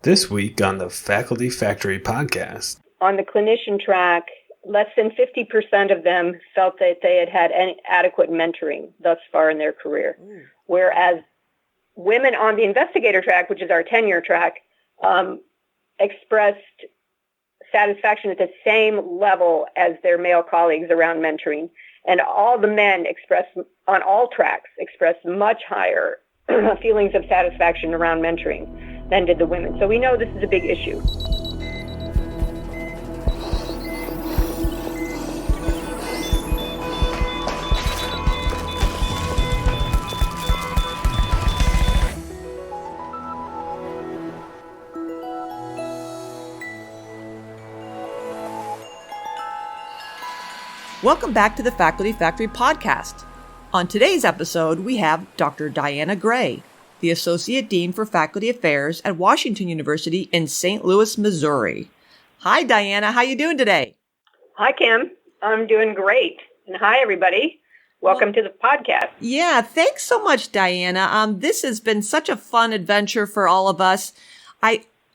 This week on the Faculty Factory podcast. On the clinician track, less than 50% of them felt that they had had any adequate mentoring thus far in their career. Whereas women on the investigator track, which is our tenure track, expressed satisfaction at the same level as their male colleagues around mentoring. And all the men on all tracks expressed much higher feelings of satisfaction around mentoring than did the women. So we know this is a big issue. Welcome back to the Faculty Factory podcast. On today's episode, we have Dr. Diana Gray, the Associate Dean for Faculty Affairs at Washington University in St. Louis, Missouri. Hi, Diana. How you doing today? Hi, Kim. I'm doing great. And hi, everybody. Welcome to the podcast. Yeah, thanks so much, Diana. This has been such a fun adventure for all of us.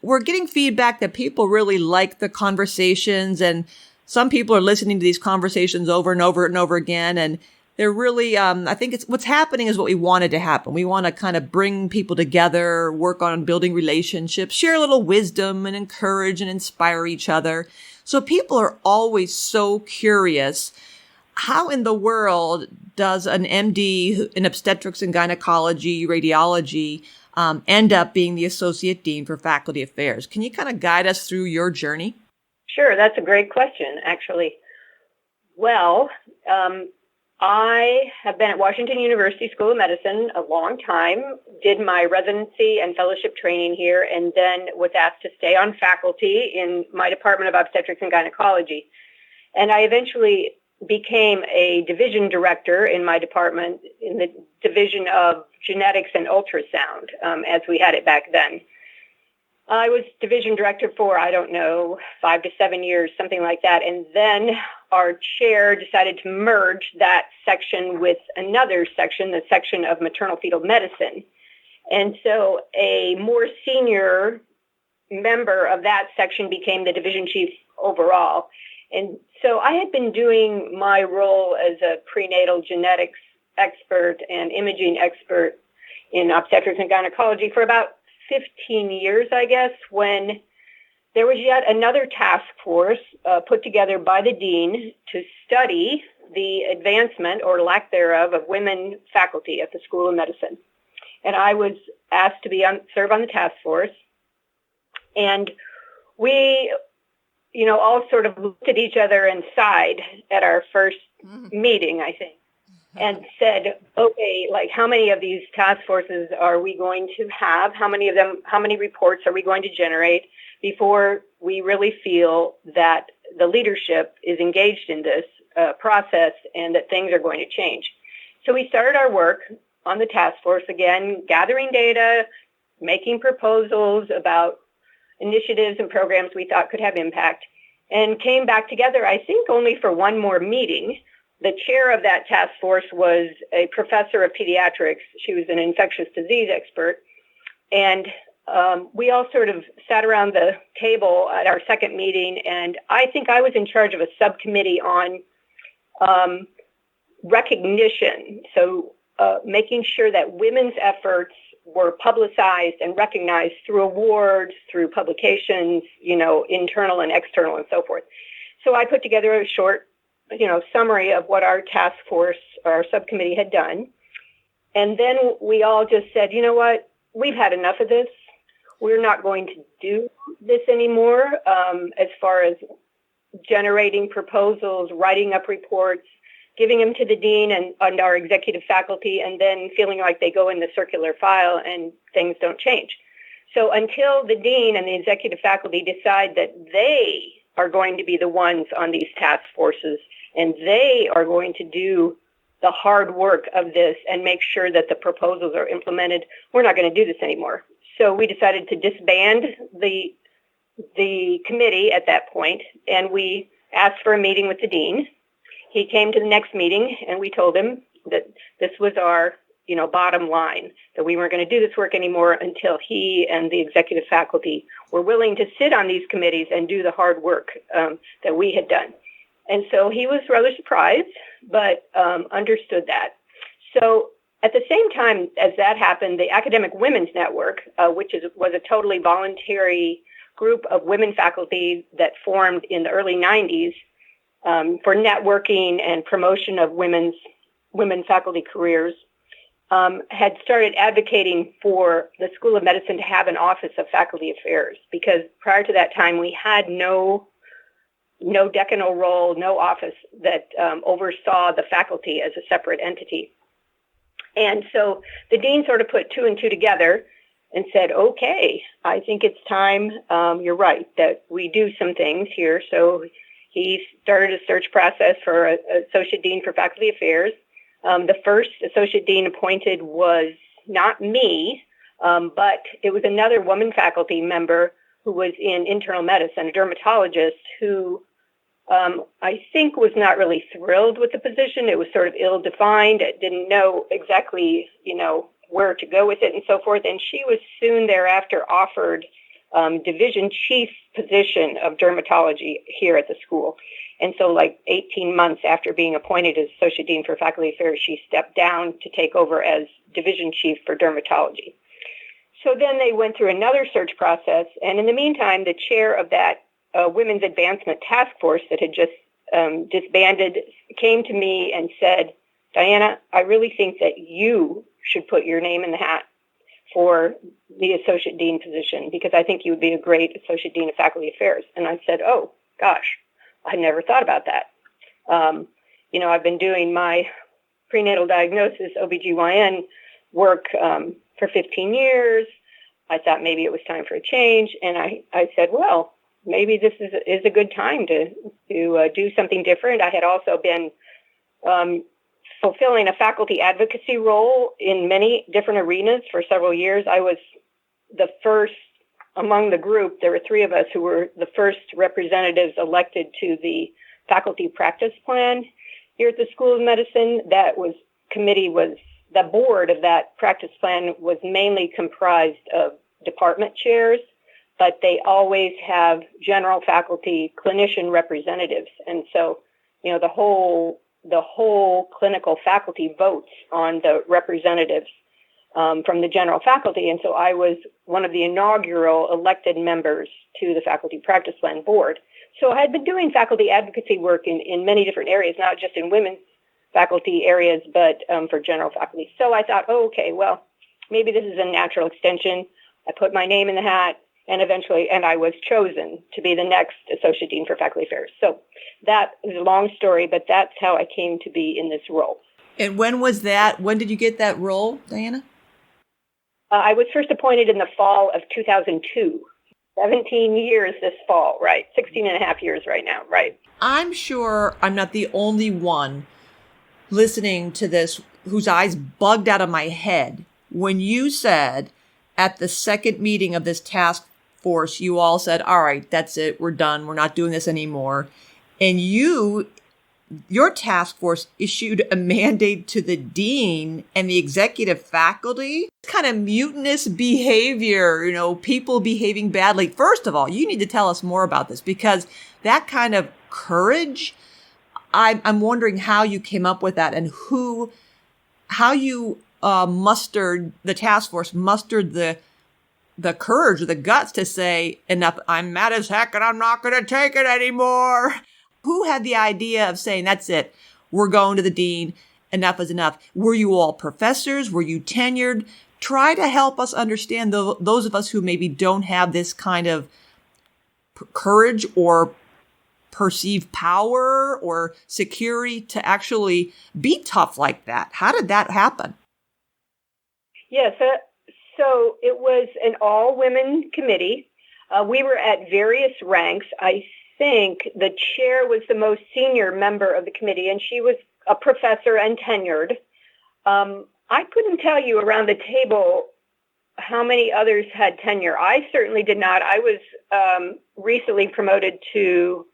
We're getting feedback that people really like the conversations, and some people are listening to these conversations over and over and over again, and they're really, I think what's happening is what we wanted to happen. We want to kind of bring people together, work on building relationships, share a little wisdom and encourage and inspire each other. So people are always so curious, how in the world does an MD in obstetrics and gynecology, radiology, end up being the Associate Dean for Faculty Affairs? Can you kind of guide us through your journey? Sure, that's a great question, actually. Well, I have been at Washington University School of Medicine a long time, did my residency and fellowship training here, and then was asked to stay on faculty in my department of obstetrics and gynecology. And I eventually became a division director in my department in the division of genetics and ultrasound, as we had it back then. I was division director for, 5 to 7 years, something like that. And then our chair decided to merge that section with another section, the section of maternal fetal medicine. And so a more senior member of that section became the division chief overall. And so I had been doing my role as a prenatal genetics expert and imaging expert in obstetrics and gynecology for about 15 years, I guess, when there was yet another task force put together by the dean to study the advancement or lack thereof of women faculty at the School of Medicine. And I was asked to serve on the task force. And we, all sort of looked at each other and sighed at our first meeting, I think, and said, okay, how many of these task forces are we going to have? How many reports are we going to generate before we really feel that the leadership is engaged in this process and that things are going to change? So we started our work on the task force, again, gathering data, making proposals about initiatives and programs we thought could have impact, and came back together, I think, only for one more meeting. The chair of that task force was a professor of pediatrics. She was an infectious disease expert. And we all sort of sat around the table at our second meeting, and I think I was in charge of a subcommittee on recognition. So making sure that women's efforts were publicized and recognized through awards, through publications, internal and external and so forth. So I put together a short summary of what our task force, our subcommittee had done. And then we all just said, you know what, we've had enough of this. We're not going to do this anymore as far as generating proposals, writing up reports, giving them to the dean and our executive faculty, and then feeling like they go in the circular file and things don't change. So until the dean and the executive faculty decide that they are going to be the ones on these task forces, and they are going to do the hard work of this and make sure that the proposals are implemented, we're not going to do this anymore. So we decided to disband the committee at that point, and we asked for a meeting with the dean. He came to the next meeting, and we told him that this was our bottom line, that we weren't going to do this work anymore until he and the executive faculty were willing to sit on these committees and do the hard work that we had done. And so he was rather surprised, but understood that. So at the same time as that happened, the Academic Women's Network, which was a totally voluntary group of women faculty that formed in the early 90s for networking and promotion of women faculty careers, had started advocating for the School of Medicine to have an Office of Faculty Affairs, because prior to that time we had no decanal role, no office that oversaw the faculty as a separate entity. And so the dean sort of put two and two together and said, okay, I think it's time, you're right, that we do some things here. So he started a search process for an associate dean for faculty affairs. The first associate dean appointed was not me, but it was another woman faculty member who was in internal medicine, a dermatologist who I think was not really thrilled with the position. It was sort of ill-defined. It didn't know exactly, where to go with it and so forth. And she was soon thereafter offered division chief position of dermatology here at the school. And so like 18 months after being appointed as Associate Dean for Faculty Affairs, she stepped down to take over as division chief for dermatology. So then they went through another search process. And in the meantime, the chair of that Women's Advancement Task Force that had just disbanded came to me and said, Diana, I really think that you should put your name in the hat for the Associate Dean position, because I think you would be a great Associate Dean of Faculty Affairs. And I said, oh, gosh, I never thought about that. I've been doing my prenatal diagnosis, OBGYN work for 15 years. I thought maybe it was time for a change. And I said, well, maybe this is a good time to do something different. I had also been fulfilling a faculty advocacy role in many different arenas for several years. I was the first among the group. There were three of us who were the first representatives elected to the faculty practice plan here at the School of Medicine. The board of that practice plan was mainly comprised of department chairs, but they always have general faculty clinician representatives. And so, the whole clinical faculty votes on the representatives from the general faculty. And so I was one of the inaugural elected members to the faculty practice plan board. So I had been doing faculty advocacy work in many different areas, not just in women's faculty areas, but for general faculty. So I thought, okay, well, maybe this is a natural extension. I put my name in the hat, and I was chosen to be the next Associate Dean for Faculty Affairs. So that is a long story, but that's how I came to be in this role. And when was that? When did you get that role, Diana? I was first appointed in the fall of 2002. 17 years this fall, right? 16 and a half years right now, right? I'm sure I'm not the only one listening to this whose eyes bugged out of my head when you said at the second meeting of this task force, you all said, all right, that's it. We're done. We're not doing this anymore. And your task force issued a mandate to the dean and the executive faculty. It's kind of mutinous behavior, people behaving badly. First of all, you need to tell us more about this, because that kind of courage, I'm wondering how you came up with that and how you mustered, the task force mustered the courage or the guts to say, enough, I'm mad as heck and I'm not going to take it anymore. Who had the idea of saying, that's it, we're going to the dean, enough is enough? Were you all professors? Were you tenured? Try to help us understand those of us who maybe don't have this kind of courage or perceived power or security to actually be tough like that. How did that happen? Yes, so it was an all-women committee. We were at various ranks. I think the chair was the most senior member of the committee, and she was a professor and tenured. I couldn't tell you around the table how many others had tenure. I certainly did not. I was recently promoted to,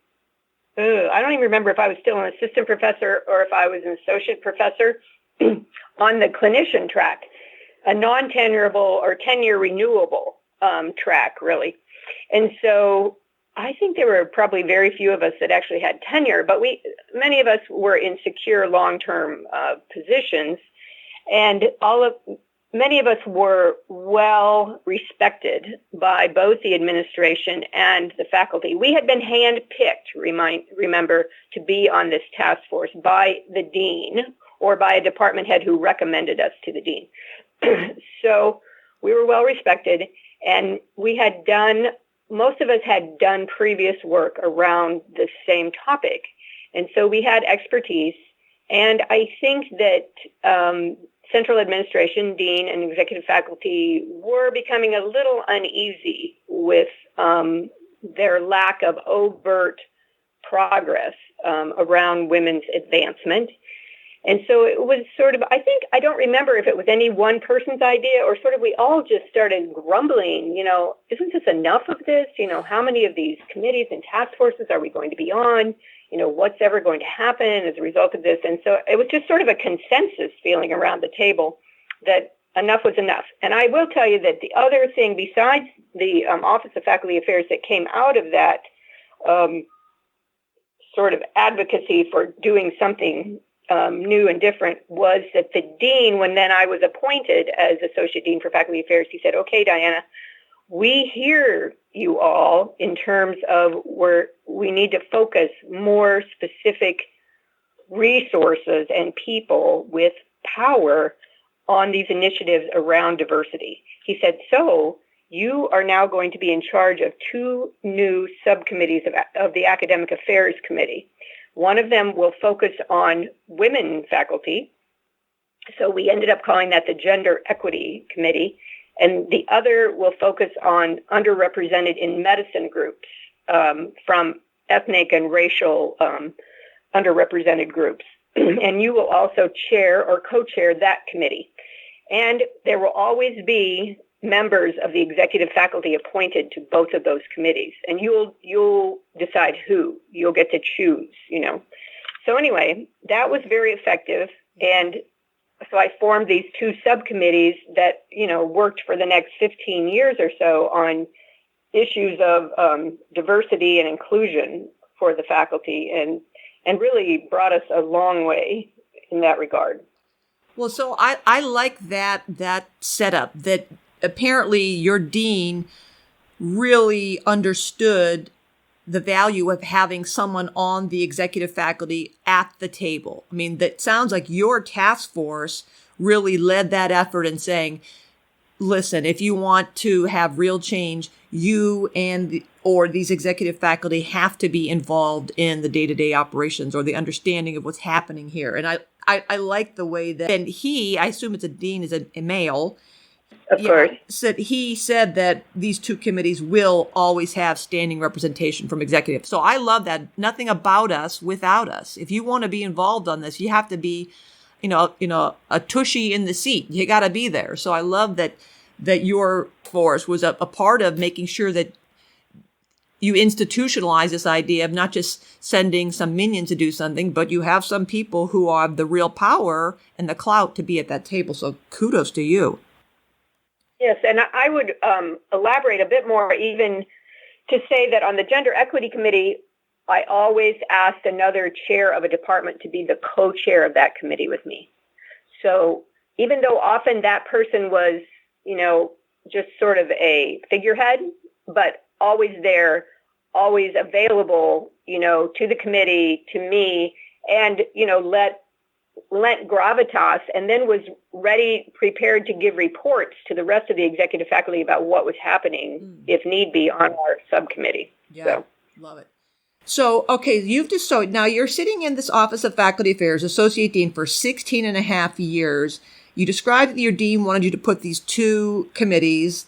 I don't even remember if I was still an assistant professor or if I was an associate professor. on the clinician track, a non-tenurable or tenure renewable track, really. And so I think there were probably very few of us that actually had tenure, but many of us were in secure long-term positions, and many of us were well respected by both the administration and the faculty. We had been handpicked, remember, to be on this task force by the dean or by a department head who recommended us to the dean. So we were well respected, and most of us had done previous work around the same topic. And so we had expertise. And I think that central administration, dean, and executive faculty were becoming a little uneasy with their lack of overt progress around women's advancement. And so it was sort of, I don't remember if it was any one person's idea or sort of we all just started grumbling, isn't this enough of this? How many of these committees and task forces are we going to be on? What's ever going to happen as a result of this? And so it was just sort of a consensus feeling around the table that enough was enough. And I will tell you that the other thing besides the Office of Faculty Affairs that came out of that sort of advocacy for doing something new and different was that the dean, when then I was appointed as Associate Dean for Faculty Affairs, he said, okay, Diana, we hear you all in terms of where we need to focus more specific resources and people with power on these initiatives around diversity. He said, so you are now going to be in charge of 2 new subcommittees of the Academic Affairs Committee. One of them will focus on women faculty. So we ended up calling that the Gender Equity Committee. And the other will focus on underrepresented in medicine groups from ethnic and racial underrepresented groups. And you will also chair or co-chair that committee. And there will always be members of the executive faculty appointed to both of those committees, and you'll decide who. You'll get to choose, So anyway, that was very effective, and so I formed these 2 subcommittees that, worked for the next 15 years or so on issues of diversity and inclusion for the faculty, and really brought us a long way in that regard. Well, so I like that setup, that apparently your dean really understood the value of having someone on the executive faculty at the table. I mean, that sounds like your task force really led that effort in saying, listen, if you want to have real change, you or these executive faculty have to be involved in the day-to-day operations or the understanding of what's happening here. And I like the way that, and I assume it's a dean, is a male. Of course. He said that these 2 committees will always have standing representation from executives. So I love that. Nothing about us without us. If you want to be involved on this, you have to be, a tushy in the seat. You got to be there. So I love that your force was a part of making sure that you institutionalize this idea of not just sending some minions to do something, but you have some people who have the real power and the clout to be at that table. So kudos to you. Yes, and I would elaborate a bit more even to say that on the Gender Equity Committee, I always asked another chair of a department to be the co-chair of that committee with me. So even though often that person was, just sort of a figurehead, but always there, always available, to the committee, to me, and, lent gravitas, and then was prepared to give reports to the rest of the executive faculty about what was happening, if need be, on our subcommittee. Yeah, love it. So, okay, now you're sitting in this Office of Faculty Affairs, Associate Dean, for 16 and a half years. You described that your dean wanted you to put these 2 committees,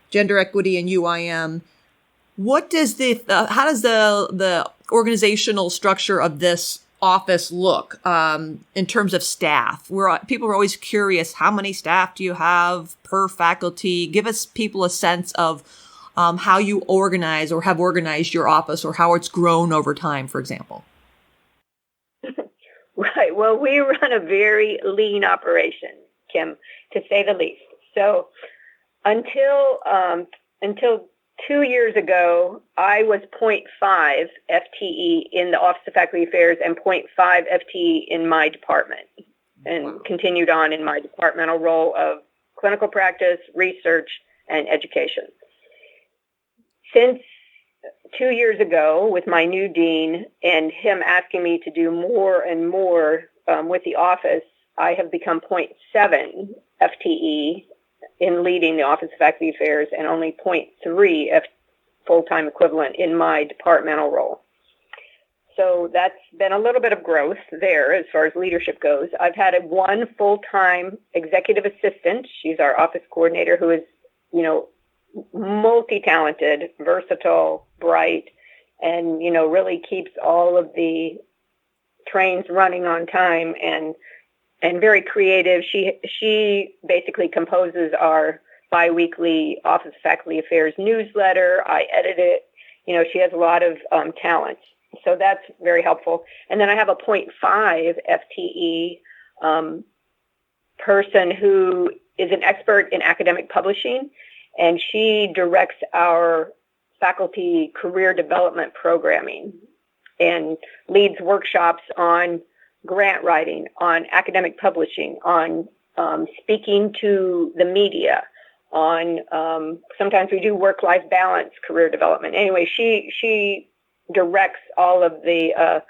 Gender Equity and UIM. What does how does the organizational structure of this office look in terms of staff? People are always curious, how many staff do you have per faculty? Give people a sense of how you organize or have organized your office or how it's grown over time, for example. Right. Well, we run a very lean operation, Kim, to say the least. So until 2 years ago, I was zero point 0.5 FTE in the Office of Faculty Affairs and zero point 0.5 FTE in my department, and continued on in my departmental role of clinical practice, research, and education. Since 2 years ago, with my new dean and him asking me to do more and more with the office, I have become 0.7 FTE in leading the Office of Faculty Affairs and only 0.3 full-time equivalent in my departmental role. So that's been a little bit of growth there as far as leadership goes. I've had one full-time executive assistant. She's our office coordinator, who is, multi-talented, versatile, bright, and, really keeps all of the trains running on time and very creative. She basically composes our biweekly Office of Faculty Affairs newsletter. I edit it. She has a lot of talent. So that's very helpful. And then I have a 0.5 FTE person who is an expert in academic publishing, and she directs our faculty career development programming and leads workshops on grant writing, on academic publishing, on speaking to the media, on sometimes we do work-life balance career development. Anyway, she directs all of the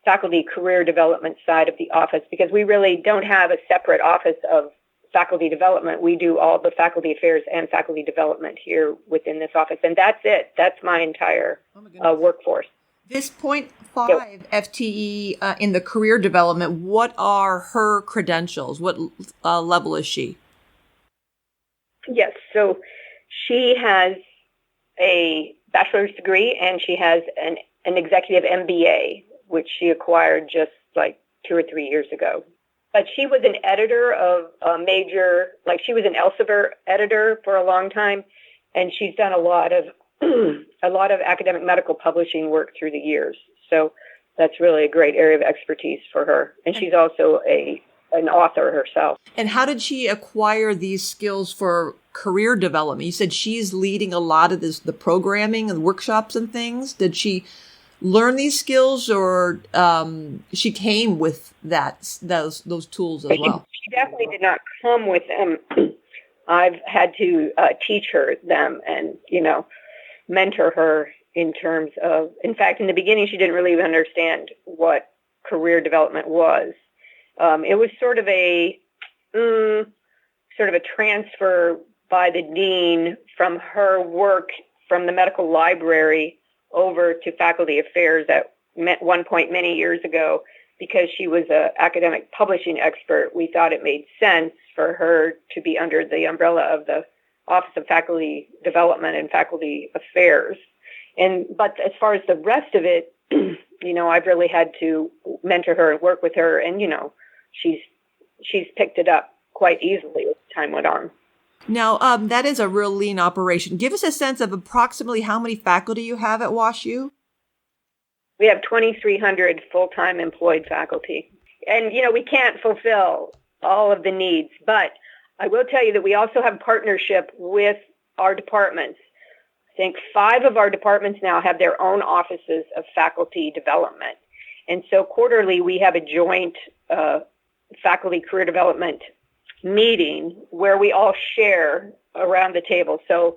faculty career development side of the office, because we really don't have a separate office of faculty development. We do all the faculty affairs and faculty development here within this office. And that's it. That's my entire workforce. This 0.5 FTE in the career development, what are her credentials? What level is she? Yes, so she has a bachelor's degree and she has an executive MBA, which she acquired just like 2 or 3 years ago. But she was an editor of a major, she was an Elsevier editor for a long time, and she's done a lot of academic medical publishing work through the years. So that's really a great area of expertise for her. And she's also an author herself. And how did she acquire these skills for career development? You said she's leading a lot of the programming and workshops and things. Did she learn these skills, or she came with those tools as well? She definitely did not come with them. I've had to teach her them and, mentor her in terms of, in fact, in the beginning, she didn't really even understand what career development was. It was sort of a transfer by the dean from her work from the medical library over to faculty affairs at one point many years ago. Because she was an academic publishing expert, we thought it made sense for her to be under the umbrella of the Office of Faculty Development and Faculty Affairs. But as far as the rest of it, I've really had to mentor her and work with her, and she's picked it up quite easily as time went on. Now, that is a real lean operation. Give us a sense of approximately how many faculty you have at WashU. We have 2,300 full-time employed faculty. And, we can't fulfill all of the needs, but I will tell you that we also have partnership with our departments. I think 5 of our departments now have their own offices of faculty development. And so quarterly, we have a joint faculty career development meeting where we all share around the table. So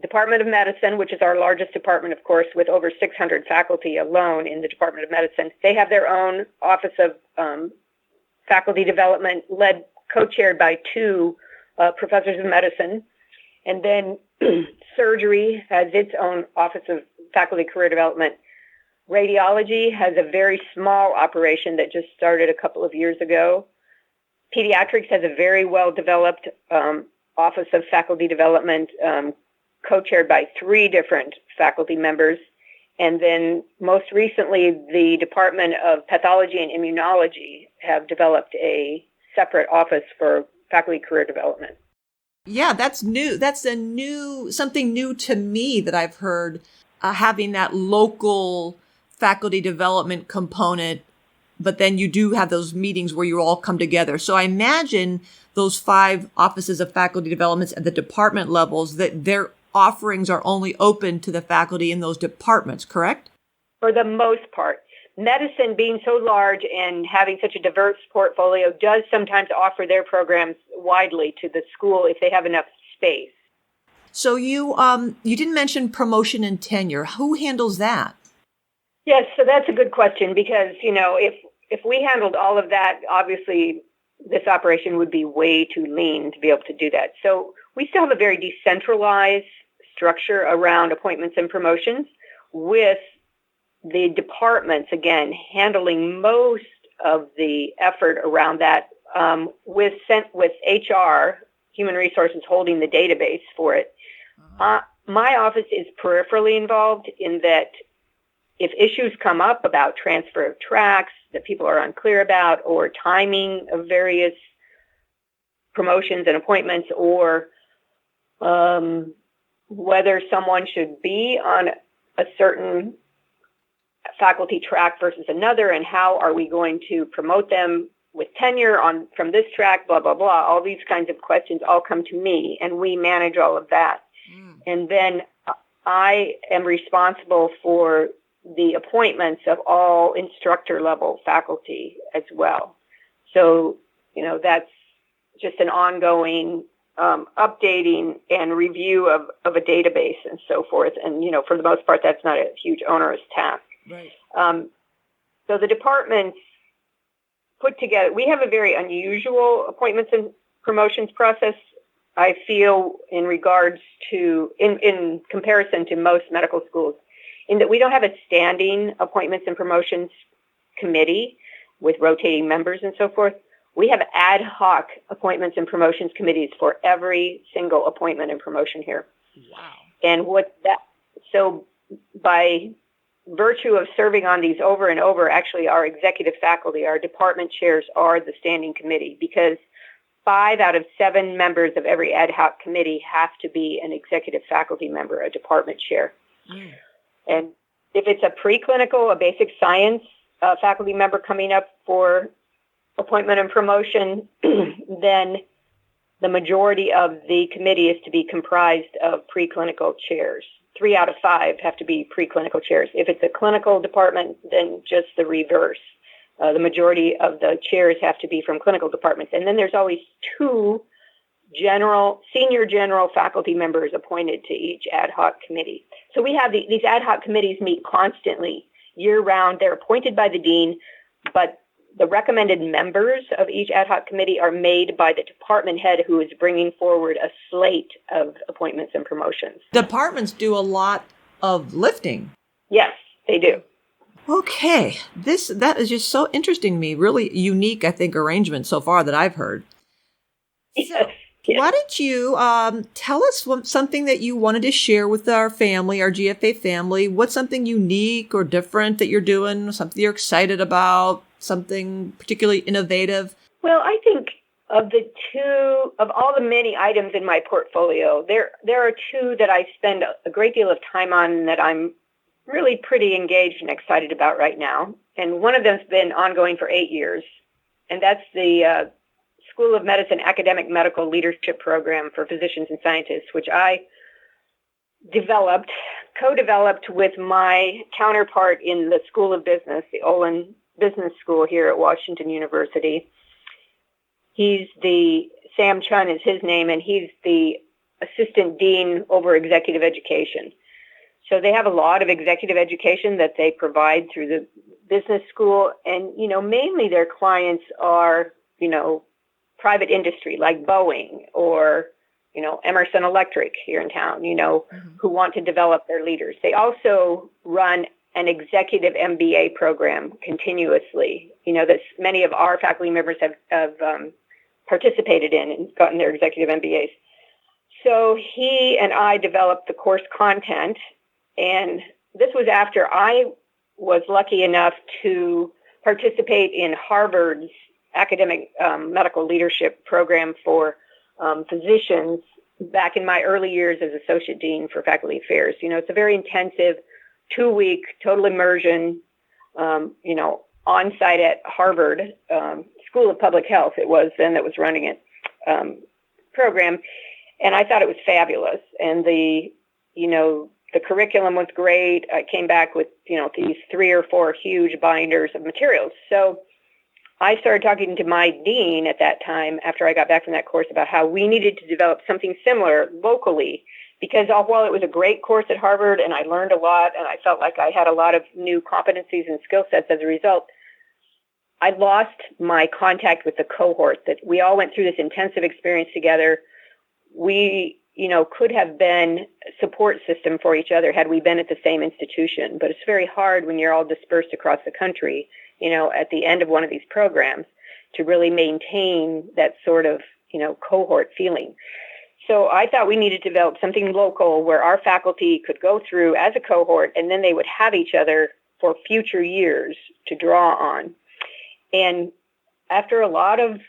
Department of Medicine, which is our largest department, of course, with over 600 faculty alone in the Department of Medicine, they have their own office of faculty development co-chaired by 2 professors of medicine. And then surgery has its own office of faculty career development. Radiology has a very small operation that just started a couple of years ago. Pediatrics has a very well-developed office of faculty development, co-chaired by 3 different faculty members. And then most recently, the Department of Pathology and Immunology have developed a separate office for faculty career development. Yeah, that's new. That's something new to me that I've heard, having that local faculty development component but then you do have those meetings where you all come together. So I imagine those 5 offices of faculty developments at the department levels, that their offerings are only open to the faculty in those departments, correct? For the most part. Medicine being so large and having such a diverse portfolio does sometimes offer their programs widely to the school if they have enough space. So you didn't mention promotion and tenure. Who handles that? Yes, so that's a good question because, if we handled all of that, obviously this operation would be way too lean to be able to do that. So we still have a very decentralized structure around appointments and promotions, with the departments, again, handling most of the effort around that, with HR, Human Resources, holding the database for it. My office is peripherally involved in that if issues come up about transfer of tracks that people are unclear about, or timing of various promotions and appointments, or whether someone should be on a certain faculty track versus another, and how are we going to promote them with tenure from this track, blah, blah, blah. All these kinds of questions all come to me, and we manage all of that. And then I am responsible for the appointments of all instructor level faculty as well. So, that's just an ongoing updating and review of a database and so forth. And, for the most part, that's not a huge onerous task. Right. So the departments put together, we have a very unusual appointments and promotions process, I feel, in regards to, in comparison to most medical schools, in that we don't have a standing appointments and promotions committee with rotating members and so forth. We have ad hoc appointments and promotions committees for every single appointment and promotion here. Wow. And so by virtue of serving on these over and over, actually our executive faculty, our department chairs are the standing committee, because 5 out of 7 members of every ad hoc committee have to be an executive faculty member, a department chair. And if it's a preclinical, a basic science faculty member coming up for appointment and promotion, then the majority of the committee is to be comprised of preclinical chairs. 3 out of 5 have to be preclinical chairs. If it's a clinical department, then just the reverse. The majority of the chairs have to be from clinical departments. And then there's always 2 senior general faculty members appointed to each ad hoc committee. So we have these ad hoc committees meet constantly year-round. They're appointed by the dean, but the recommended members of each ad hoc committee are made by the department head, who is bringing forward a slate of appointments and promotions. Departments do a lot of lifting. Yes, they do. Okay. That is just so interesting to me. Really unique, I think, arrangement so far that I've heard. Yes. Why don't you tell us something that you wanted to share with our family, our GFA family? What's something unique or different that you're doing, something you're excited about, something particularly innovative? Well, I think of all the many items in my portfolio, there are 2 that I spend a great deal of time on that I'm really pretty engaged and excited about right now. And one of them's been ongoing for 8 years, and that's the School of Medicine Academic Medical Leadership Program for Physicians and Scientists, which I co-developed with my counterpart in the School of Business, the Olin Business School here at Washington University. Sam Chun is his name, and he's the assistant dean over executive education. So they have a lot of executive education that they provide through the business school. And, mainly their clients are, private industry like Boeing or, Emerson Electric here in town, who want to develop their leaders. They also run an executive MBA program continuously, that many of our faculty members have participated in and gotten their executive MBAs. So he and I developed the course content, and this was after I was lucky enough to participate in Harvard's academic medical leadership program for physicians back in my early years as associate dean for faculty affairs. It's a very intensive 2-week total immersion, on-site at Harvard School of Public Health. It was then that was running it program, and I thought it was fabulous. And the curriculum was great. I came back with these 3 or 4 huge binders of materials. So I started talking to my dean at that time after I got back from that course about how we needed to develop something similar locally, because while it was a great course at Harvard and I learned a lot and I felt like I had a lot of new competencies and skill sets as a result, I lost my contact with the cohort. That we all went through this intensive experience together. We, could have been a support system for each other had we been at the same institution, but it's very hard when you're all dispersed across the country, at the end of one of these programs to really maintain that sort of, cohort feeling. So I thought we needed to develop something local where our faculty could go through as a cohort, and then they would have each other for future years to draw on. And after a lot of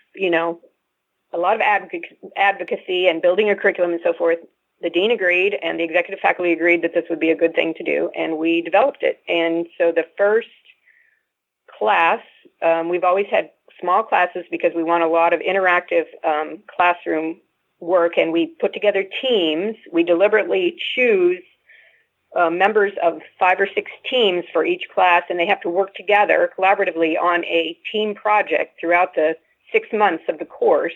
advocacy and building a curriculum and so forth, the dean agreed and the executive faculty agreed that this would be a good thing to do, and we developed it. And so the first class, we've always had small classes because we want a lot of interactive classroom work, and we put together teams. We deliberately choose members of 5 or 6 teams for each class, and they have to work together collaboratively on a team project throughout the 6 months of the course.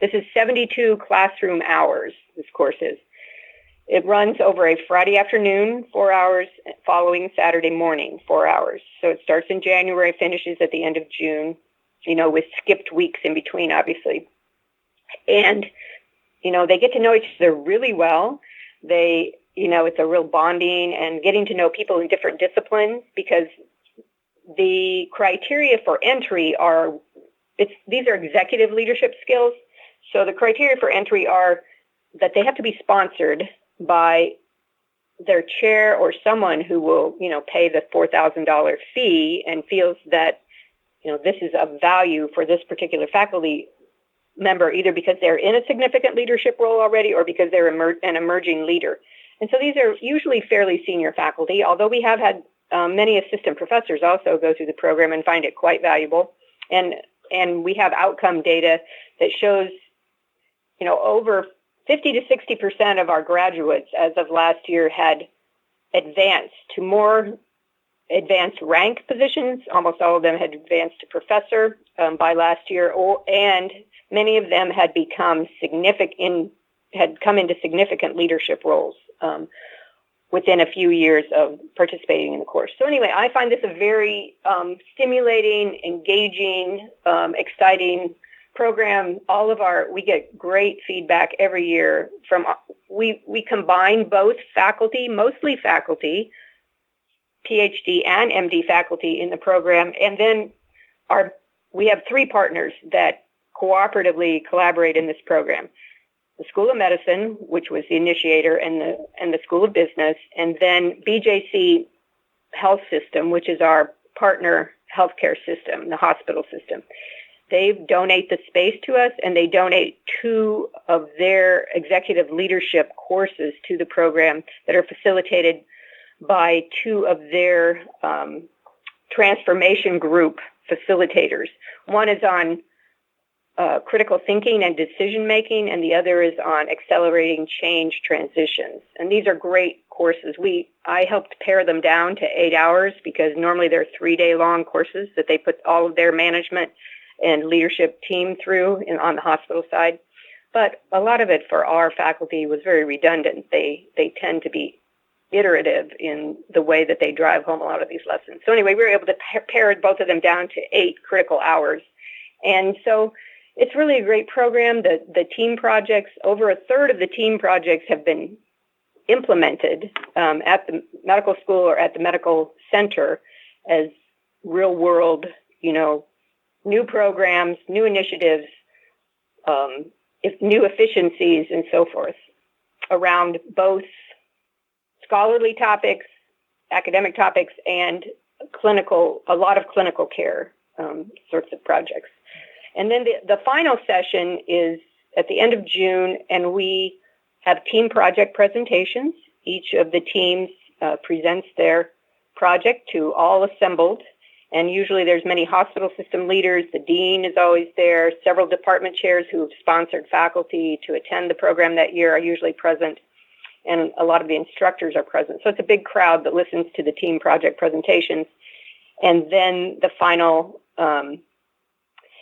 This is 72 classroom hours, this course is. It runs over a Friday afternoon, 4 hours, following Saturday morning, 4 hours. So it starts in January, finishes at the end of June, with skipped weeks in between, obviously. And, they get to know each other really well. It's a real bonding and getting to know people in different disciplines, because the criteria for entry these are executive leadership skills. So the criteria for entry are that they have to be sponsored by their chair or someone who will, pay the $4,000 fee and feels that, this is of value for this particular faculty member, either because they're in a significant leadership role already or because they're an emerging leader. And so these are usually fairly senior faculty, although we have had many assistant professors also go through the program and find it quite valuable. And we have outcome data that shows, over 50 to 60% of our graduates as of last year had advanced to more advanced rank positions. Almost all of them had advanced to professor by last year, and many of them had come into significant leadership roles within a few years of participating in the course. So anyway, I find this a very stimulating, engaging, exciting program. We get great feedback every year from, we combine both faculty, mostly faculty, PhD and MD faculty in the program. And then we have 3 partners that cooperatively collaborate in this program. The School of Medicine, which was the initiator, and the School of Business, and then BJC Health System, which is our partner healthcare system, the hospital system. They donate the space to us, and they donate 2 of their executive leadership courses to the program that are facilitated by 2 of their transformation group facilitators. One is on critical thinking and decision making, and the other is on accelerating change transitions. And these are great courses. I helped pare them down to 8 hours, because normally they're 3-day long courses that they put all of their management and leadership team through on the hospital side. But a lot of it for our faculty was very redundant. They tend to be iterative in the way that they drive home a lot of these lessons. So anyway, we were able to pare both of them down to 8 critical hours. And so it's really a great program. The team projects, over a third of the team projects have been implemented at the medical school or at the medical center as real world, new programs, new initiatives, new efficiencies, and so forth around both scholarly topics, academic topics, and a lot of clinical care sorts of projects. And then the final session is at the end of June, and we have team project presentations. Each of the teams presents their project to all assembled, And usually there's many hospital system leaders. The dean is always there. Several department chairs who have sponsored faculty to attend the program that year are usually present. And a lot of the instructors are present. So it's a big crowd that listens to the team project presentations. And then the final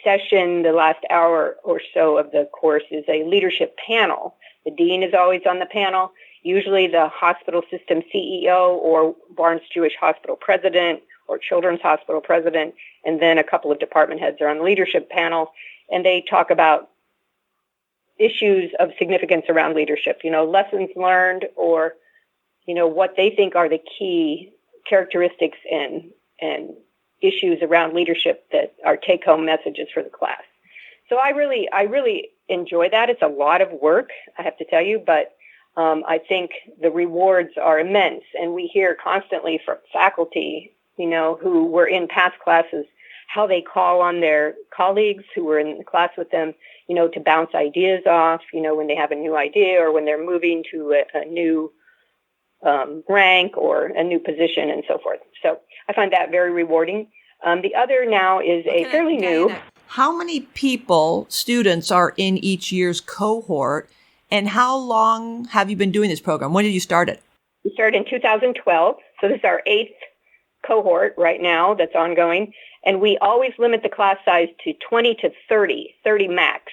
session, the last hour or so of the course, is a leadership panel. The dean is always on the panel, usually the hospital system CEO or Barnes Jewish Hospital president or Children's Hospital president, and then a couple of department heads are on the leadership panel, and they talk about issues of significance around leadership, lessons learned, or, what they think are the key characteristics and issues around leadership that are take-home messages for the class. So I really enjoy that. It's a lot of work, I have to tell you, but I think the rewards are immense. And we hear constantly from faculty, who were in past classes, how they call on their colleagues who were in the class with them, to bounce ideas off, when they have a new idea or when they're moving to a new rank or a new position and so forth. So I find that very rewarding. The other now is a fairly new. How many people, students, are in each year's cohort, and how long have you been doing this program? When did you start it? We started in 2012, so this is our 8th cohort right now that's ongoing, and we always limit the class size to 20 to 30 max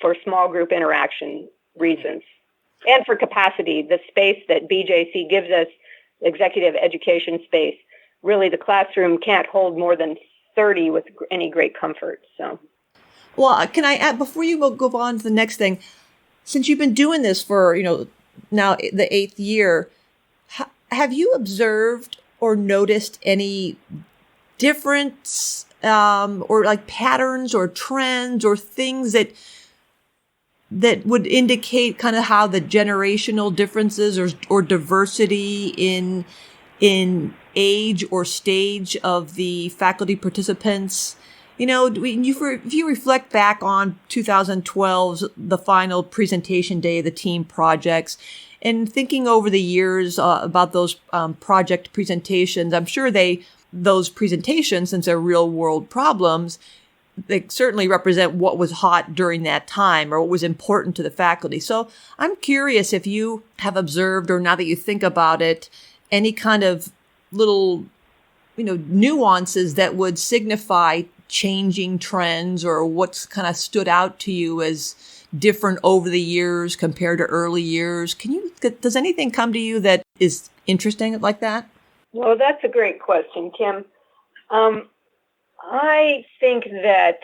for small group interaction reasons. And for capacity, the space that BJC gives us, executive education space, really the classroom can't hold more than 30 with any great comfort. So, well, can I add, before you go on to the next thing, since you've been doing this for, now the 8th year, have you observed or noticed any difference or like patterns or trends or things that would indicate kind of how the generational differences or diversity in age or stage of the faculty participants? If you reflect back on 2012's, the final presentation day of the team projects, and thinking over the years about those project presentations, I'm sure those presentations, since they're real world problems, they certainly represent what was hot during that time or what was important to the faculty. So I'm curious if you have observed, or now that you think about it, any kind of little, nuances that would signify changing trends, or what's kind of stood out to you as different over the years compared to early years. Does anything come to you that is interesting like that? Well, that's a great question, Kim. I think that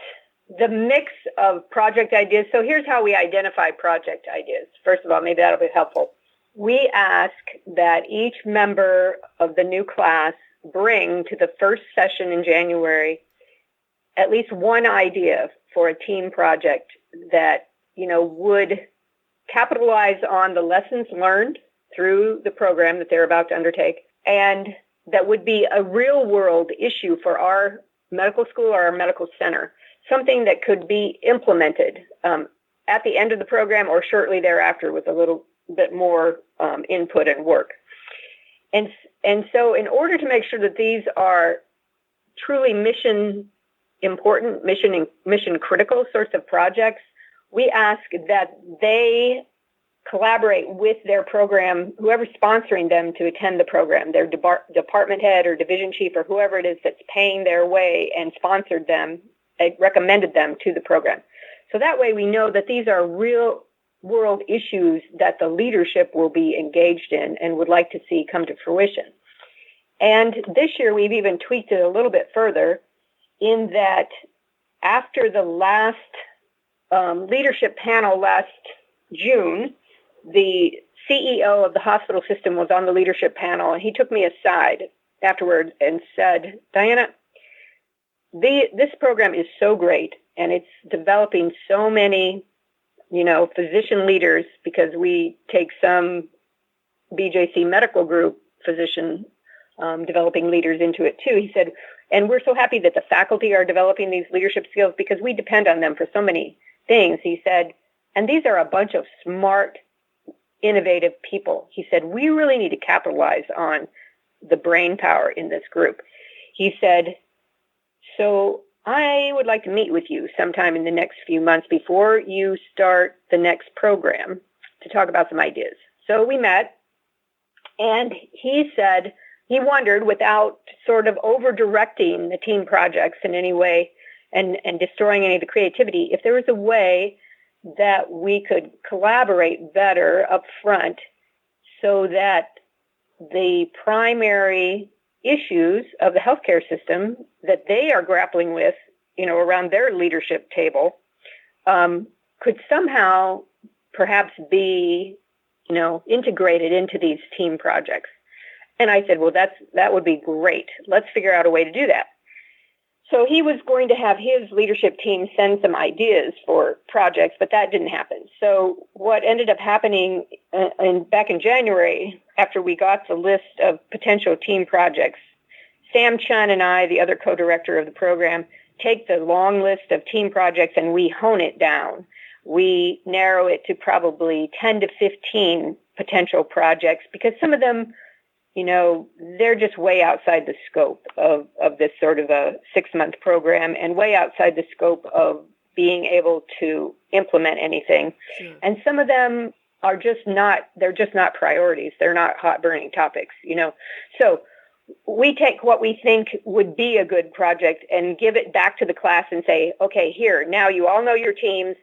the mix of project ideas, so here's how we identify project ideas. First of all, maybe that'll be helpful. We ask that each member of the new class bring to the first session in January at least one idea for a team project that, would capitalize on the lessons learned through the program that they're about to undertake, and that would be a real world issue for our medical school or our medical center, something that could be implemented at the end of the program or shortly thereafter with a little bit more input and work. And so in order to make sure that these are truly mission important, mission critical sorts of projects, we ask that they collaborate with their program, whoever's sponsoring them to attend the program, their department head or division chief or whoever it is that's paying their way and sponsored them, recommended them to the program. So that way we know that these are real world issues that the leadership will be engaged in and would like to see come to fruition. And this year we've even tweaked it a little bit further in that after the last leadership panel last June, the CEO of the hospital system was on the leadership panel, and he took me aside afterward and said, Diana, this program is so great, and it's developing so many, physician leaders, because we take some BJC medical group physician developing leaders into it too. He said, and we're so happy that the faculty are developing these leadership skills because we depend on them for so many things. He said, and these are a bunch of smart, innovative people. He said, we really need to capitalize on the brain power in this group. He said, So I would like to meet with you sometime in the next few months before you start the next program to talk about some ideas. So we met, and he said he wondered, without sort of over-directing the team projects in any way and destroying any of the creativity, if there was a way that we could collaborate better up front so that the primary issues of the healthcare system that they are grappling with, around their leadership table, could somehow perhaps be, integrated into these team projects. And I said, well, that would be great. Let's figure out a way to do that. So he was going to have his leadership team send some ideas for projects, but that didn't happen. So what ended up happening back in January, after we got the list of potential team projects, Sam Chun and I, the other co-director of the program, take the long list of team projects and we hone it down. We narrow it to probably 10 to 15 potential projects because some of them, they're just way outside the scope of this sort of a 6-month program and way outside the scope of being able to implement anything. Sure. And some of them are they're just not priorities. They're not hot burning topics, So we take what we think would be a good project and give it back to the class and say, okay, here, now you all know your teams.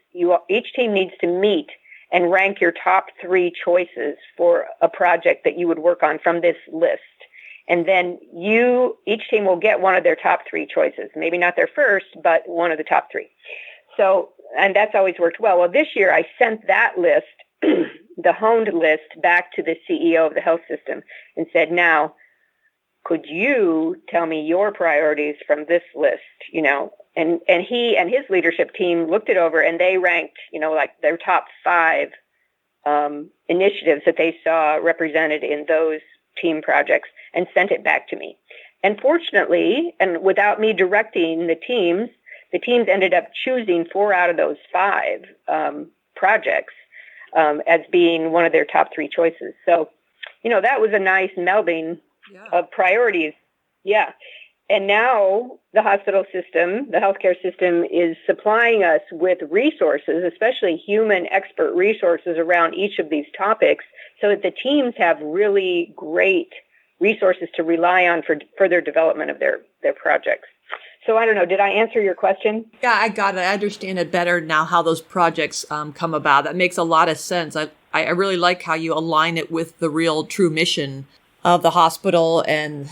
Each team needs to meet and rank your top 3 choices for a project that you would work on from this list. And then each team will get one of their top 3 choices. Maybe not their first, but one of the top 3. So, and that's always worked well. Well, this year I sent that list, the honed list, back to the CEO of the health system and said, now, could you tell me your priorities from this list, And he and his leadership team looked it over and they ranked, like their top 5 initiatives that they saw represented in those team projects and sent it back to me. And fortunately, and without me directing the teams ended up choosing 4 out of those 5 projects as being one of their top 3 choices. So, that was a nice melding of priorities. Yeah. And now the hospital system, the healthcare system, is supplying us with resources, especially human expert resources around each of these topics, so that the teams have really great resources to rely on for further development of their projects. So I don't know, did I answer your question? Yeah, I got it. I understand it better now how those projects come about. That makes a lot of sense. I really like how you align it with the real true mission of the hospital and,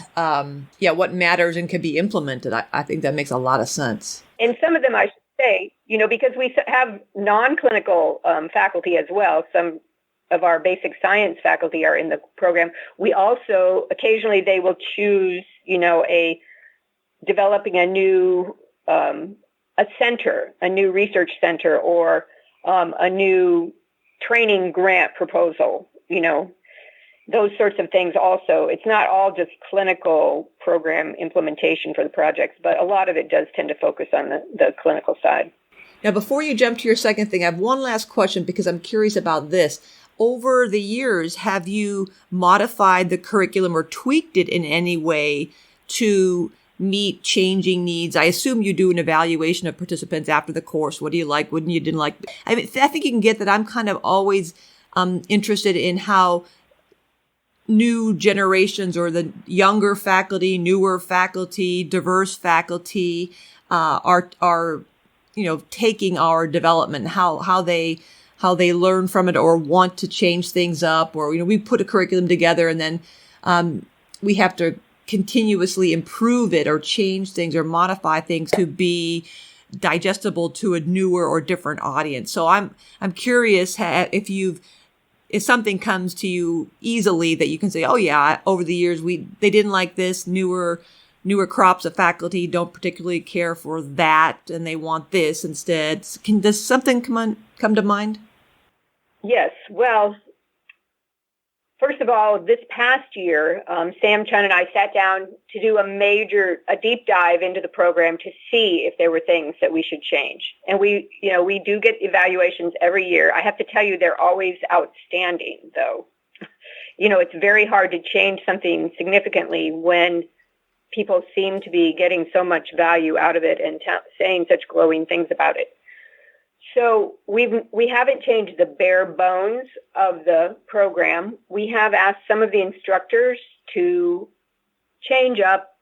what matters and can be implemented. I think that makes a lot of sense. And some of them, I should say, because we have non-clinical faculty as well. Some of our basic science faculty are in the program. We also, occasionally they will choose, developing a new, a new research center or a new training grant proposal, those sorts of things also. It's not all just clinical program implementation for the projects, but a lot of it does tend to focus on the clinical side. Now, before you jump to your second thing, I have one last question because I'm curious about this. Over the years, have you modified the curriculum or tweaked it in any way to meet changing needs? I assume you do an evaluation of participants after the course. What do you like? What you didn't like? I think you can get that. I'm kind of always interested in how new generations or the younger faculty, newer faculty, diverse faculty are taking our development, how they learn from it or want to change things up, or we put a curriculum together and then we have to continuously improve it or change things or modify things to be digestible to a newer or different audience. So I'm curious if something comes to you easily that you can say, oh yeah, over the years they didn't like this, newer crops of faculty don't particularly care for that and they want this instead. Does something come to mind? Yes. Well, first of all, this past year, Sam Chun and I sat down to do a deep dive into the program to see if there were things that we should change. And we do get evaluations every year. I have to tell you, they're always outstanding, though. It's very hard to change something significantly when people seem to be getting so much value out of it and saying such glowing things about it. So we haven't changed the bare bones of the program. We have asked some of the instructors to change up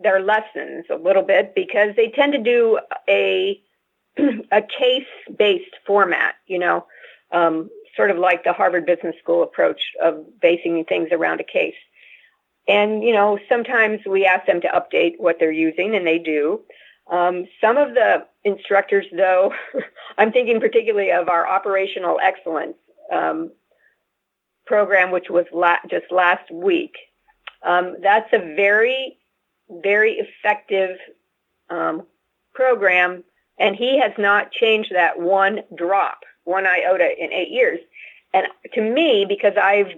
their lessons a little bit because they tend to do a case-based format, sort of like the Harvard Business School approach of basing things around a case. And, sometimes we ask them to update what they're using, and they do. Some of the instructors, though, I'm thinking particularly of our Operational Excellence program, which was just last week. That's a very, very effective program, and he has not changed that one iota in 8 years. And to me, because I've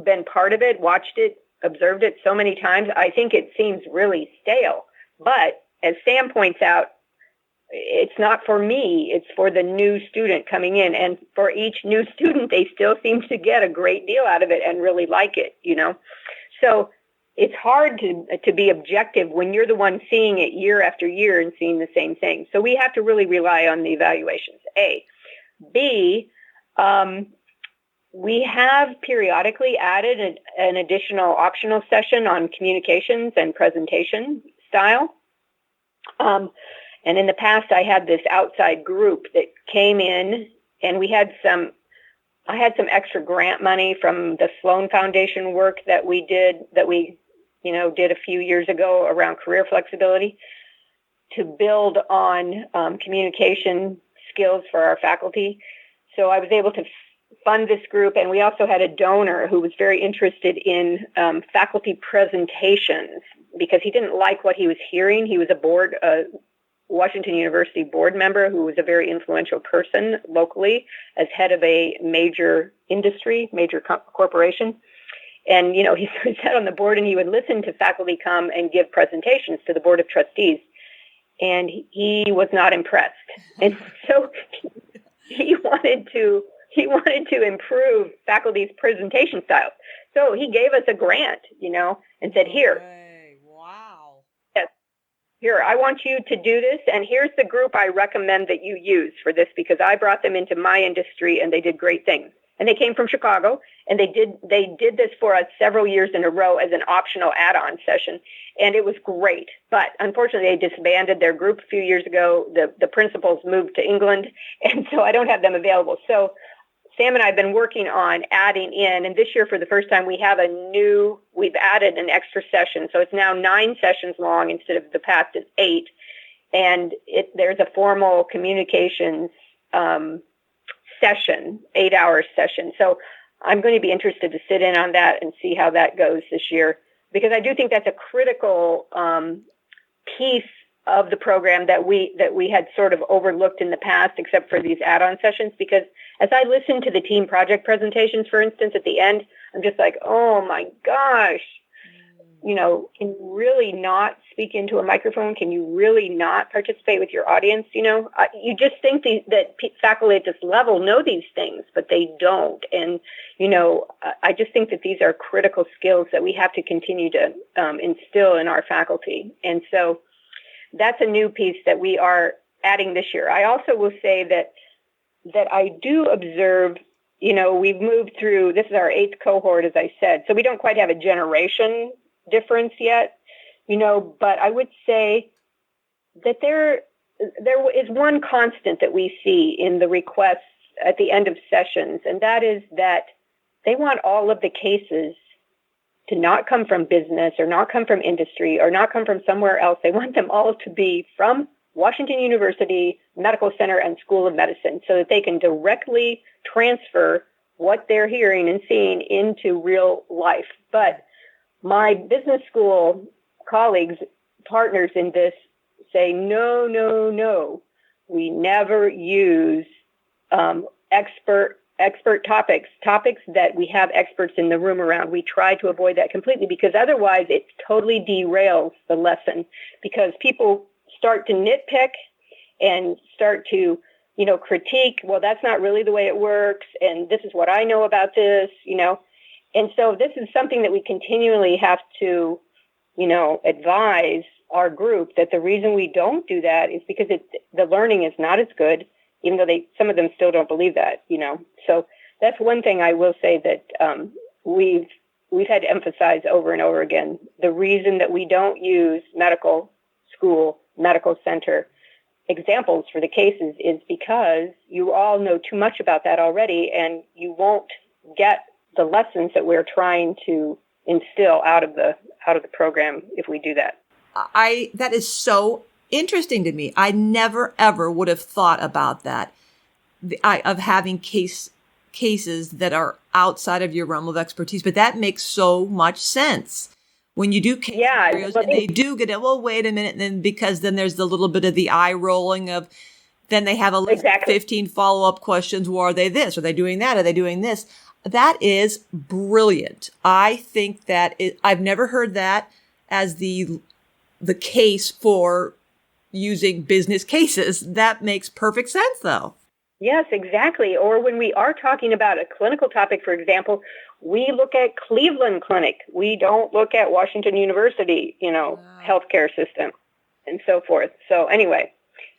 been part of it, watched it, observed it so many times, I think it seems really stale. But as Sam points out, it's not for me, it's for the new student coming in. And for each new student, they still seem to get a great deal out of it and really like it, So it's hard to be objective when you're the one seeing it year after year and seeing the same thing. So we have to really rely on the evaluations, A. B, we have periodically added an additional optional session on communications and presentation style. And in the past, I had this outside group that came in, and I had some extra grant money from the Sloan Foundation work that we did a few years ago around career flexibility to build on communication skills for our faculty. So I was able to fund this group, and we also had a donor who was very interested in faculty presentations because he didn't like what he was hearing. He was a Washington University board member who was a very influential person locally as head of a major corporation. And, he sat on the board and he would listen to faculty come and give presentations to the board of trustees. And he was not impressed. And so he wanted to improve faculty's presentation styles. So he gave us a grant, and said, here. Hey, wow. Yes, here, I want you to do this. And here's the group I recommend that you use for this because I brought them into my industry and they did great things. And they came from Chicago, and they did this for us several years in a row as an optional add-on session, and it was great. But unfortunately, they disbanded their group a few years ago. The principals moved to England, and so I don't have them available. So Sam and I have been working on adding in, and this year for the first time we've added an extra session. So it's now 9 sessions long instead of the past is 8, and there's a formal communications session, 8-hour session. So I'm going to be interested to sit in on that and see how that goes this year, because I do think that's a critical piece of the program that we had sort of overlooked in the past, except for these add-on sessions. Because as I listen to the team project presentations, for instance, at the end, I'm just like, oh my gosh, can you really not speak into a microphone? Can you really not participate with your audience? You just think that faculty at this level know these things, but they don't. And, I just think that these are critical skills that we have to continue to instill in our faculty. And so that's a new piece that we are adding this year. I also will say that I do observe, we've moved through, this is our 8th cohort, as I said, so we don't quite have a generation difference yet, but I would say that there is one constant that we see in the requests at the end of sessions, and that is that they want all of the cases to not come from business or not come from industry or not come from somewhere else. They want them all to be from Washington University Medical Center and School of Medicine so that they can directly transfer what they're hearing and seeing into real life. But my business school colleagues, partners in this, say, no. We never use expert topics that we have experts in the room around. We try to avoid that completely because otherwise it totally derails the lesson, because people start to nitpick and start to, critique, well, that's not really the way it works, and this is what I know about this, And so this is something that we continually have to advise our group that the reason we don't do that is because the learning is not as good, even though some of them still don't believe that, So that's one thing I will say that we've had to emphasize over and over again. The reason that we don't use medical school, medical center examples for the cases is because you all know too much about that already, and you won't get the lessons that we're trying to instill out of the program if we do that. That is so interesting to me. I never ever would have thought about that, of having cases that are outside of your realm of expertise, but that makes so much sense. When you do case scenarios and they do get it, well, wait a minute, then because then there's the little bit of the eye rolling of, then they have a list of 15 follow-up questions. Well, are they this? Are they doing that? Are they doing this? That is brilliant. I think that I've never heard that as the case for using business cases. That makes perfect sense, though. Yes, exactly. Or when we are talking about a clinical topic, for example, we look at Cleveland Clinic. We don't look at Washington University, healthcare system and so forth. So anyway,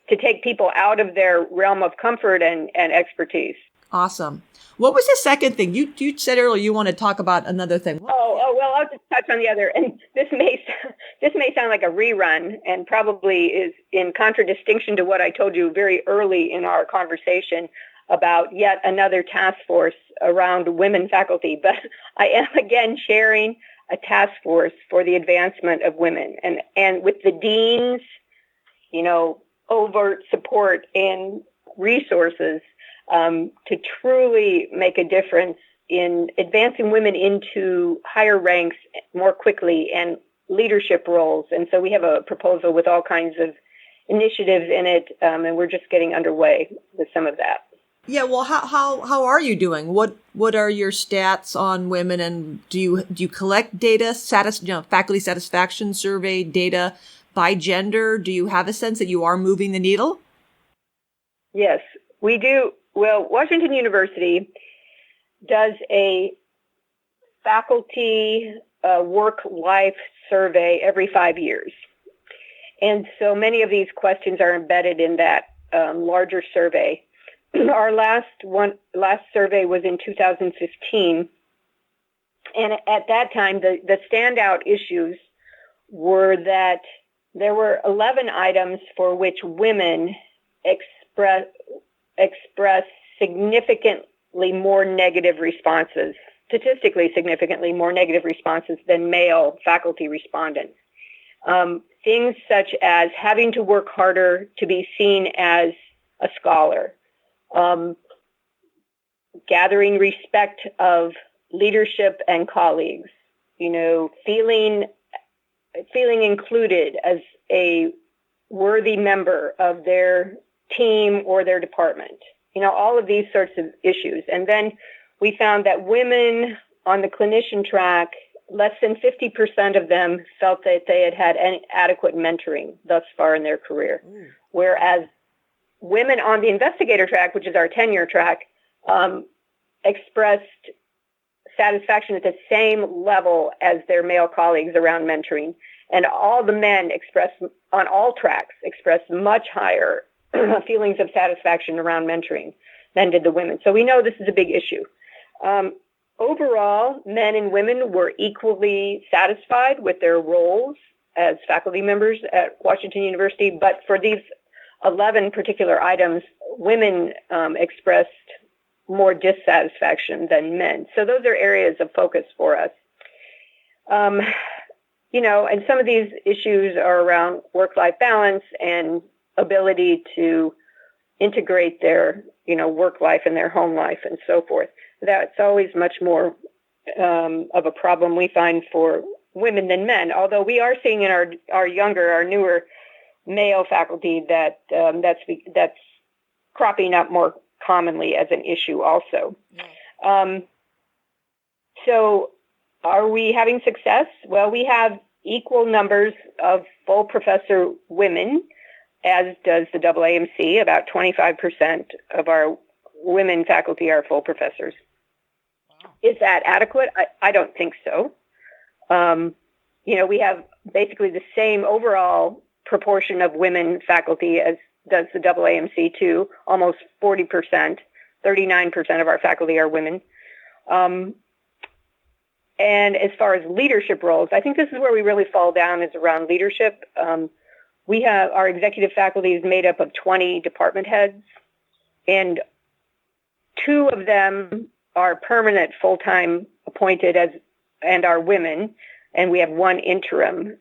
to take people out of their realm of comfort and expertise. Awesome. What was the second thing? You said earlier you want to talk about another thing. Well, I'll just touch on the other. And this may sound like a rerun and probably is in contradistinction to what I told you very early in our conversation about yet another task force around women faculty. But I am again chairing a task force for the advancement of women, and with the deans, overt support and resources to truly make a difference in advancing women into higher ranks more quickly and leadership roles. And so we have a proposal with all kinds of initiatives in it, and we're just getting underway with some of that. Yeah, well, how are you doing? What are your stats on women, and do you collect data, faculty satisfaction survey data by gender? Do you have a sense that you are moving the needle? Yes, we do. Well, Washington University does a faculty work-life survey every 5 years. And so many of these questions are embedded in that larger survey. Our last survey was in 2015. And at that time, the standout issues were that there were 11 items for which women express significantly more negative responses, statistically significantly more negative responses than male faculty respondents. Things such as having to work harder to be seen as a scholar, gathering respect of leadership and colleagues, feeling included as a worthy member of their team or their department, all of these sorts of issues. And then we found that women on the clinician track, less than 50% of them felt that they had had adequate mentoring thus far in their career. Whereas women on the investigator track, which is our tenure track, expressed satisfaction at the same level as their male colleagues around mentoring. And all the men on all tracks expressed much higher feelings of satisfaction around mentoring than did the women. So we know this is a big issue. Overall, men and women were equally satisfied with their roles as faculty members at Washington University, but for these 11 particular items, women expressed more dissatisfaction than men. So those are areas of focus for us. And some of these issues are around work-life balance and ability to integrate their, work life and their home life and so forth. That's always much more of a problem we find for women than men, although we are seeing in our newer male faculty that that's cropping up more commonly as an issue also. So are we having success? Well, we have equal numbers of full professor women, as does the AAMC. About 25% of our women faculty are full professors. Wow. Is that adequate? I don't think so. we have basically the same overall proportion of women faculty as does the AAMC too, almost 40%, 39% of our faculty are women. And as far as leadership roles, I think this is where we really fall down is around leadership. We have our executive faculty is made up of 20 department heads, and 2 of them are permanent full-time appointed and are women, and we have 1 interim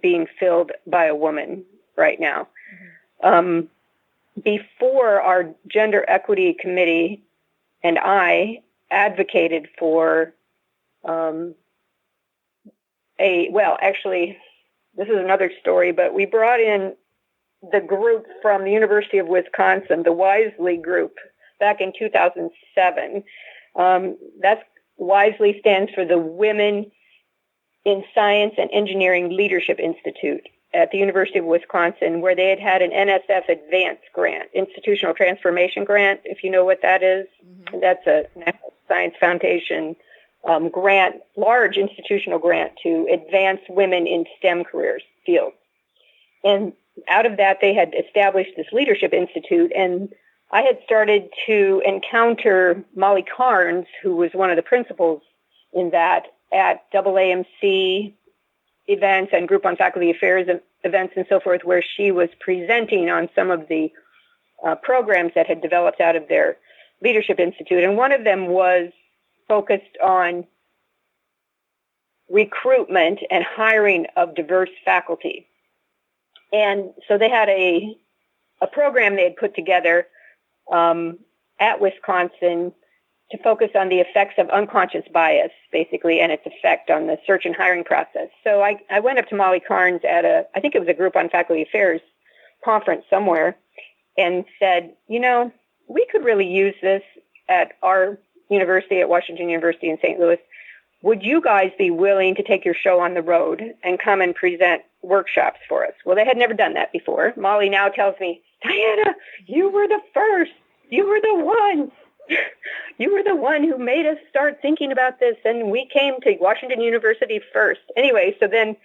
being filled by a woman right now. Before, our gender equity committee and I advocated for actually, this is another story, but we brought in the group from the University of Wisconsin, the Wisely group, back in 2007. That's Wisely stands for the Women in Science and Engineering Leadership Institute at the University of Wisconsin, where they had an NSF Advance grant, Institutional Transformation Grant, if you know what that is. Mm-hmm. That's a National Science Foundation grant, large institutional grant to advance women in STEM careers fields. And out of that, they had established this leadership institute, and I had started to encounter Molly Carnes, who was one of the principals in that, at AAMC events and Group on Faculty Affairs events and so forth, where she was presenting on some of the programs that had developed out of their leadership institute. And one of them was focused on recruitment and hiring of diverse faculty. And so they had a program they had put together at Wisconsin to focus on the effects of unconscious bias, basically, and its effect on the search and hiring process. So I went up to Molly Carnes at I think it was a Group on Faculty Affairs conference somewhere, and said, we could really use this at our university, at Washington University in St. Louis. Would you guys be willing to take your show on the road and come and present workshops for us? Well, they had never done that before. Molly now tells me, Diana, you were the first. You were the one. You were the one who made us start thinking about this, and we came to Washington University first. Anyway, so then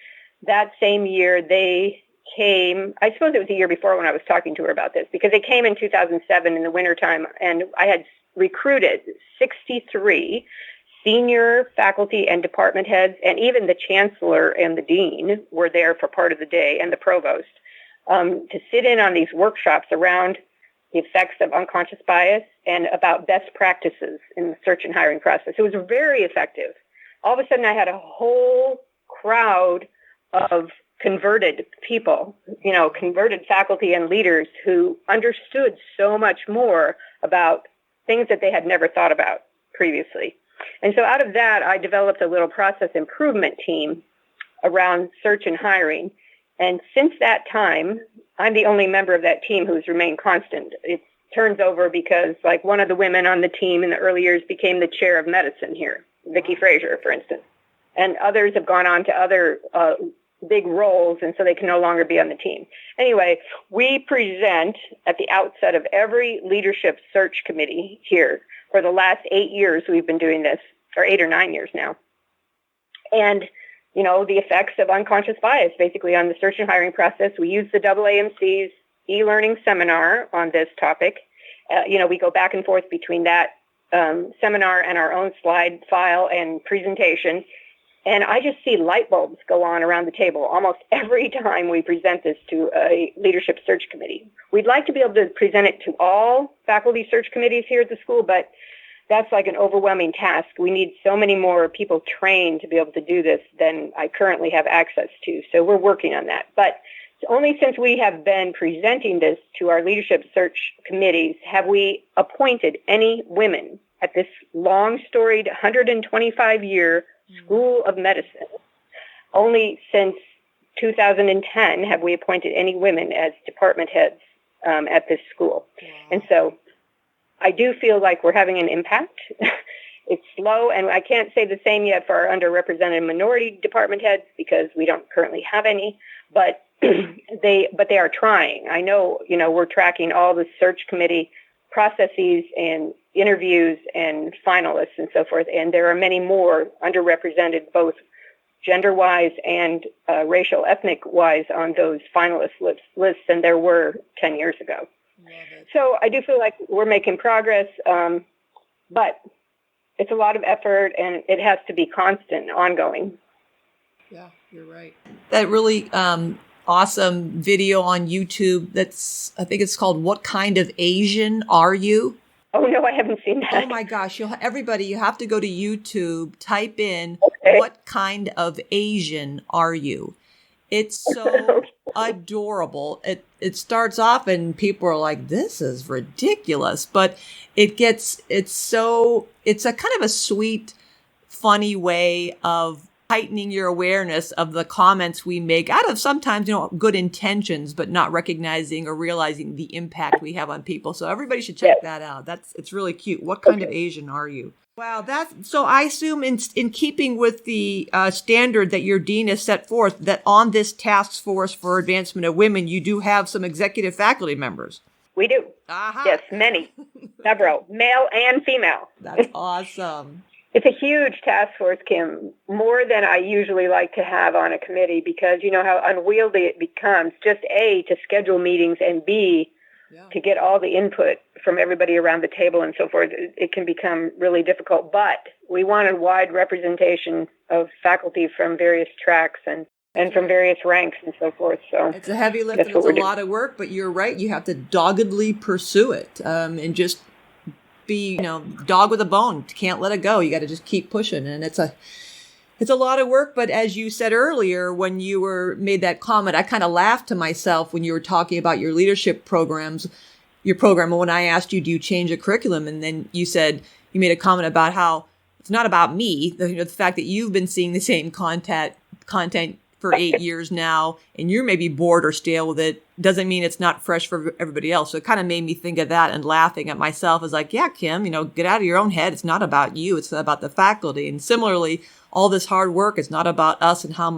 that same year they came, I suppose it was a year before when I was talking to her about this, because they came in 2007 in the wintertime, and I had recruited 63 senior faculty and department heads, and even the chancellor and the dean were there for part of the day, and the provost, to sit in on these workshops around the effects of unconscious bias and about best practices in the search and hiring process. It was very effective. All of a sudden, I had a whole crowd of converted people, converted faculty and leaders who understood so much more about things that they had never thought about previously. And so out of that, I developed a little process improvement team around search and hiring. And since that time, I'm the only member of that team who's remained constant. It turns over because, like, one of the women on the team in the early years became the chair of medicine here, Vicki Frazier, for instance. And others have gone on to other big roles, and so they can no longer be on the team. Anyway, we present at the outset of every leadership search committee here. For the last 8 years, we've been doing this, or 8 or 9 years now. And the effects of unconscious bias, basically, on the search and hiring process. We use the AAMC's e-learning seminar on this topic. We go back and forth between that seminar and our own slide file and presentation. And I just see light bulbs go on around the table almost every time we present this to a leadership search committee. We'd like to be able to present it to all faculty search committees here at the school, but that's like an overwhelming task. We need so many more people trained to be able to do this than I currently have access to. So we're working on that. But only since we have been presenting this to our leadership search committees have we appointed any women at this long storied 125-year School of Medicine. Only since 2010 have we appointed any women as department heads at this school. And so I do feel like we're having an impact. It's slow, and I can't say the same yet for our underrepresented minority department heads because we don't currently have any, but they are trying. I know, we're tracking all the search committee processes and interviews and finalists and so forth, and there are many more underrepresented, both gender-wise and racial, ethnic-wise on those finalist lists than there were 10 years ago. So I do feel like we're making progress, but it's a lot of effort, and it has to be constant, ongoing. Yeah, you're right. That really awesome video on YouTube I think it's called "What Kind of Asian Are You?" Oh, no, I haven't seen that. Oh, my gosh. Everybody, you have to go to YouTube, type in, Okay. What kind of Asian are you? It's so adorable. It starts off and people are like, this is ridiculous. But it's a kind of a sweet, funny way of heightening your awareness of the comments we make out of sometimes, good intentions, but not recognizing or realizing the impact we have on people. So everybody should check that out. It's really cute. What kind of Asian are you? Wow, so I assume in keeping with the standard that your dean has set forth, that on this task force for advancement of women, you do have some executive faculty members. We do. Aha. Yes, many, several, male and female. That's awesome. It's a huge task force, Kim, more than I usually like to have on a committee, because you know how unwieldy it becomes, just A, to schedule meetings, and B, to get all the input from everybody around the table and so forth. It can become really difficult, but we want a wide representation of faculty from various tracks and from various ranks and so forth. So it's a heavy lift, and it's a lot of work, but you're right. You have to doggedly pursue it and just be, dog with a bone. Can't let it go. You got to just keep pushing. And it's a lot of work. But as you said earlier, when you made that comment, I kind of laughed to myself when you were talking about your leadership programs, your program. And when I asked you, do you change a curriculum? And then you made a comment about how it's not about me. The fact that you've been seeing the same content for 8 years now, and you're maybe bored or stale with it, doesn't mean it's not fresh for everybody else. So it kind of made me think of that, and laughing at myself as like, yeah, Kim, get out of your own head. It's not about you. It's about the faculty. And similarly, all this hard work is not about us and how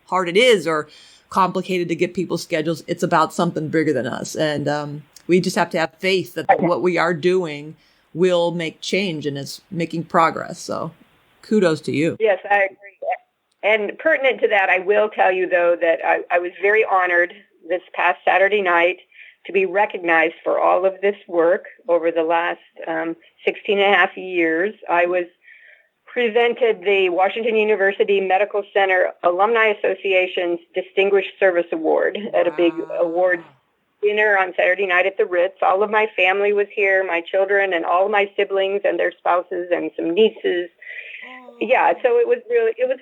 hard it is or complicated to get people's schedules. It's about something bigger than us. And we just have to have faith that what we are doing will make change, and it's making progress. So kudos to you. Yes, I agree. And pertinent to that, I will tell you, though, that I was very honored this past Saturday night to be recognized for all of this work over the last 16 and a half years. I was presented the Washington University Medical Center Alumni Association's Distinguished Service Award at a big award dinner on Saturday night at the Ritz. All of my family was here, my children and all of my siblings and their spouses and some nieces. Yeah, so it was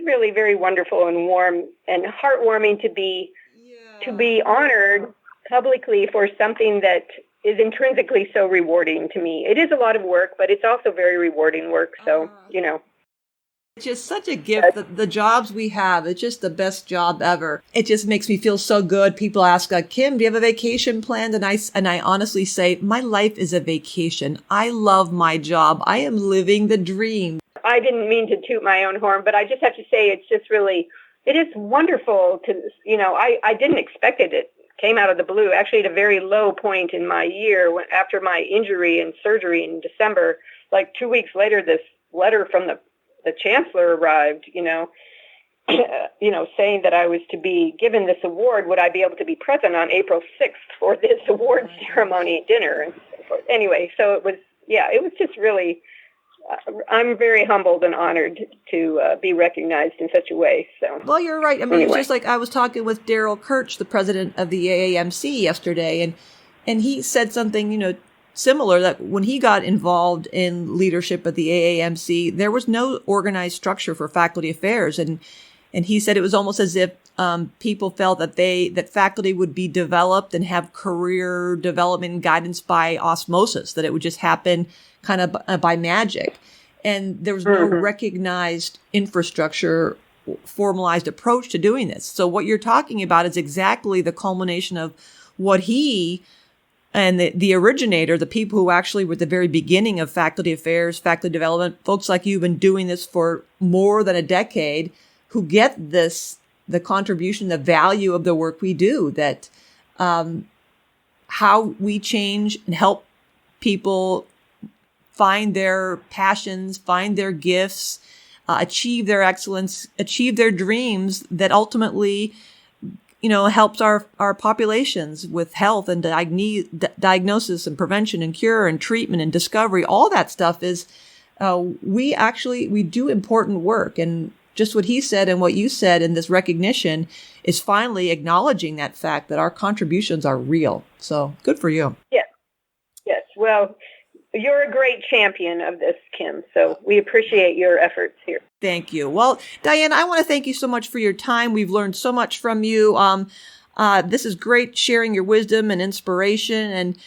really very wonderful and warm and heartwarming to be honored publicly for something that is intrinsically so rewarding to me. It is a lot of work, but it's also very rewarding work. So, It's just such a gift. The jobs we have, it's just the best job ever. It just makes me feel so good. People ask, Kim, do you have a vacation planned? And I honestly say, my life is a vacation. I love my job. I am living the dream. I didn't mean to toot my own horn, but I just have to say it is wonderful to, I didn't expect it. It came out of the blue, actually at a very low point in my year after my injury and surgery in December. Like 2 weeks later, this letter from the chancellor arrived, saying that I was to be given this award. Would I be able to be present on April 6th for this award ceremony dinner and so forth? Anyway, so it was just really, I'm very humbled and honored to be recognized in such a way. So, well, you're right. I mean, It's just like I was talking with Daryl Kirch, the president of the AAMC yesterday, and he said something, similar, that when he got involved in leadership at the AAMC, there was no organized structure for faculty affairs. And he said it was almost as if people felt that faculty would be developed and have career development and guidance by osmosis, that it would just happen kind of by magic. And there was no recognized infrastructure, formalized approach to doing this. So what you're talking about is exactly the culmination of what he and the originator, the people who actually were at the very beginning of faculty affairs, faculty development, folks like you who've been doing this for more than a decade, who get the contribution, the value of the work we do, that how we change and help people find their passions, find their gifts, achieve their excellence, achieve their dreams that ultimately, helps our populations with health and diagnosis and prevention and cure and treatment and discovery. All that stuff is, we do important work. And just what he said and what you said in this recognition is finally acknowledging that fact that our contributions are real. So good for you. Yes. Yes. Well, you're a great champion of this, Kim. So we appreciate your efforts here. Thank you. Well, Diane, I want to thank you so much for your time. We've learned so much from you. This is great sharing your wisdom and inspiration. And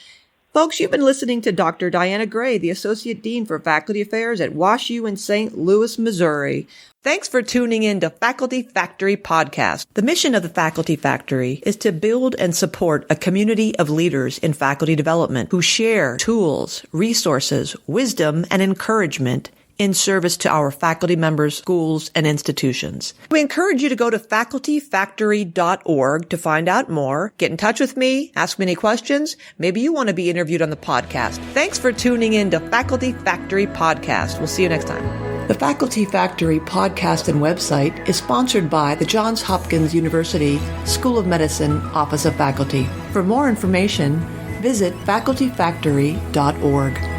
folks, you've been listening to Dr. Diana Gray, the Associate Dean for Faculty Affairs at WashU in St. Louis, Missouri. Thanks for tuning in to Faculty Factory Podcast. The mission of the Faculty Factory is to build and support a community of leaders in faculty development who share tools, resources, wisdom, and encouragement in service to our faculty members, schools, and institutions. We encourage you to go to facultyfactory.org to find out more. Get in touch with me, ask me any questions. Maybe you want to be interviewed on the podcast. Thanks for tuning in to Faculty Factory Podcast. We'll see you next time. The Faculty Factory podcast and website is sponsored by the Johns Hopkins University School of Medicine Office of Faculty. For more information, visit facultyfactory.org.